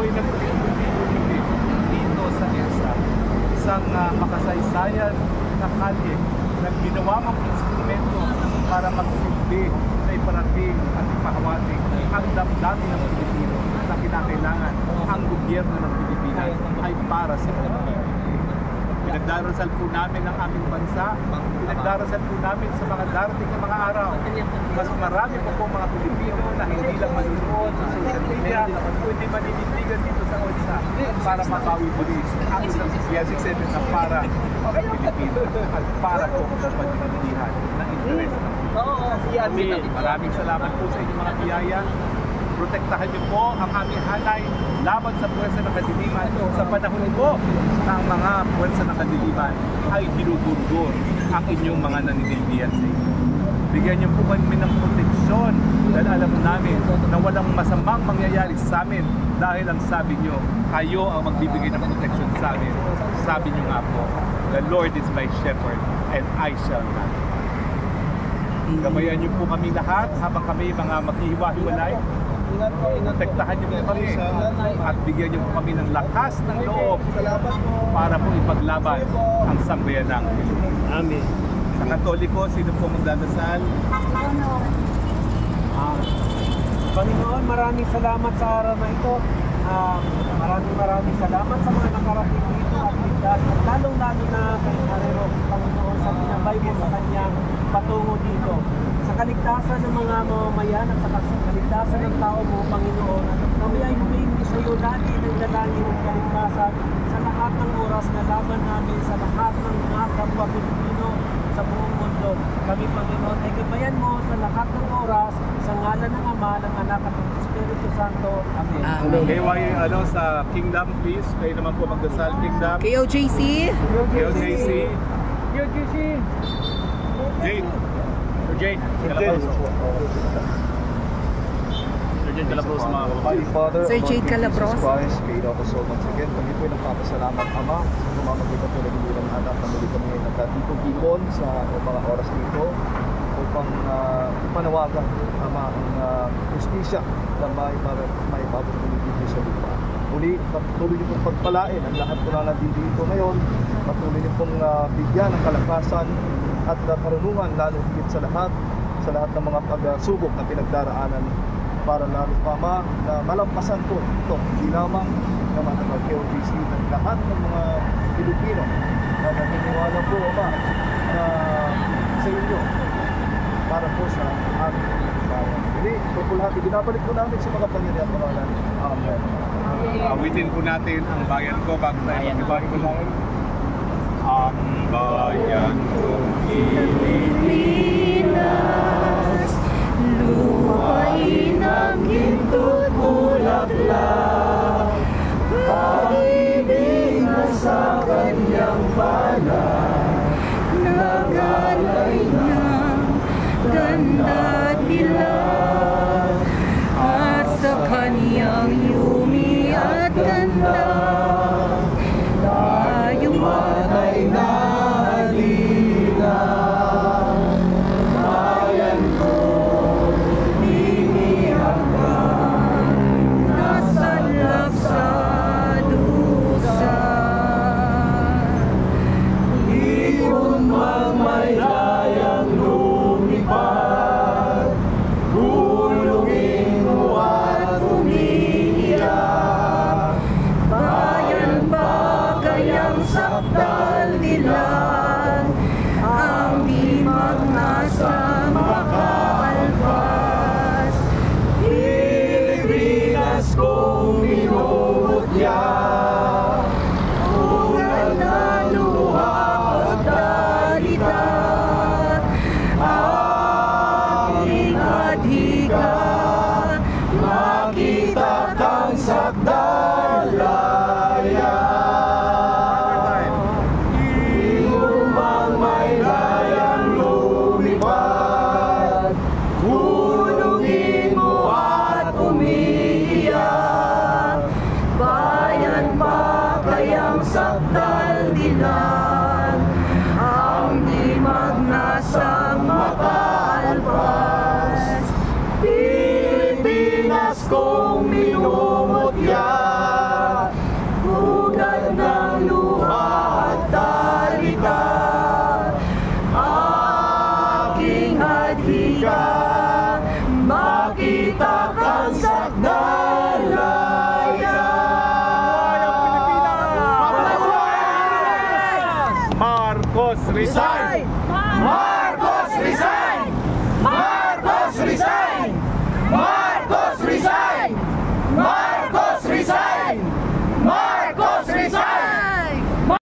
ako'y nagpili dito sa EDSA, isang makasaysayan na kalye na ginawa mong instrumento para magsilbi na iparating at ipahawating ang damdamin ng Pilipino na kinakailangan ang gobyerno ng Pilipinas ay para sa kanila. Pinagdarasal po namin ang aming bansa, pinagdarasal po namin sa mga darating na mga araw. Mas marami po mga Pilipino na hindi lang manunood sa social media, kundi maninindigan dito sa EDSA para mabawi muli ang isang siyasik na para mga Pilipino at para po sa pagpipilihan ng interes ng Pilipino. Maraming salamat po sa inyong mga biyaya. Protektahan niyo po ang aming hanay laban sa puwersa ng kadiliman. Sa panahon po ng mga puwersa ng kadiliman ay dinudurdur ang inyong mga naninilbihan sa inyo. Bigyan niyo po kami ng proteksyon dahil alam namin na walang masamang mangyayari sa amin dahil ang sabi niyo, kayo ang magbibigay ng proteksyon sa amin. Sabi niyo nga po, the Lord is my shepherd and I shall not. Gabayan niyo po kami lahat habang kami mga maghihiwa-hiwalay. Protektahan niyo po kami at bigyan niyo po kami ng lakas ng loob para po ipaglaban ang sambayanang Pilipinas. Amen. Sa Katoliko, sino po magdadasal? Panginoon, maraming salamat sa araw na ito. Maraming salamat sa mga nakarating dito at ligtas. Lalong-lalo na kay Harero, Panginoon, sa pinabay mo sa kanyang patungo dito. Sa kaligtasan ng mga mamamayan at sa kaligtasan ng tao mo, Panginoon, kami ay humingi sa iyo lagi ng dalangin ng kaligtasan sa lahat ng oras na laban namin sa lahat ng mga kapwa Pilipino sa buong mundo. Kami, Panginoon, ay gabayan mo sa lahat ng oras sa ngalan ng Ama, ng Anak at ng Espiritu Santo. Amen. Kayo ay sa Kingdom, please. Kayo naman po magdasal, Kingdom. KOJC. KOJC. KOJC. Jane. Jane. Calabros. Sir Jane Calabros, mga Almighty Father, Sir Jane Calabros. Christ, kayo ako so once again. Kami po ay nagpapasalamat, Ama, sa pumamagitan po ng ilang anak na muli kami nagkatipon-tipon sa mga oras dito upang panawagan, Ama, ang justisya na may babalik dito sa lupa. Muli, patuloy niyo pong pagpalain ang lahat po na nandito dito ngayon. Patuloy niyo pong bigyan ng kalakasan at karunungan, lalo higit sa lahat ng mga pagsubok na pinagdaraanan para lalo pa na malampasan po ito, hindi lamang naman ang KOJC ng lahat ng mga Pilipino na naniniwala po, Ama, na sa inyo para po sa aming bayan. Hindi, pupulhati, binabalik po namin sa mga pangyayari at pangalan. Amen. Awitin po natin ang bayan ko bago tayo mag-ibang po namin. Ang bayan kong Pilipinas, lupain ang ginto't bulaklak, pag-ibig na sa kanyang palad, nagalay ng ganda at dilag, at sa kanyang yumi at ganda, tayong matay na halina. Bayan ko, linihan ka, nasanlap sa dusa. Ibon mamayayang lumipad, gulungin mo at umiiyak. Bayan ba kayang sakdal nila, ang dimag nasa makaalpas. Pilipinas kong minumutya, ugal na luha at dalita, aking adhika, makita kang sakdalaya. Ilumang may layang lumipad, gulungin mo at umiiyak. Bayan pa kayang sakdal dinan, ang dimag nasa makaalpas. Pilipinas kong minumutya, adhika